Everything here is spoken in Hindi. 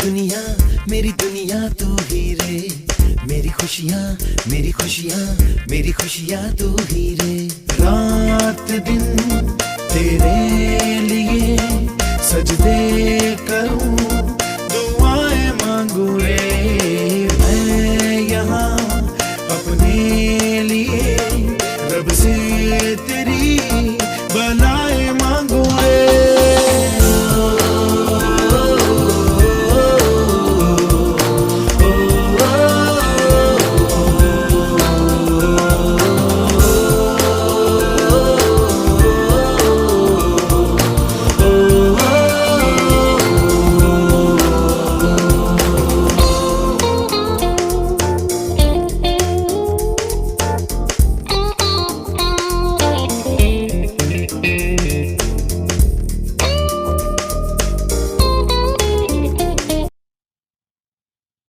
दुनिया तू ही रे। मेरी खुशियाँ मेरी खुशियाँ मेरी खुशियाँ तू ही रे। रात दिन तेरे लिए सजदे करूं,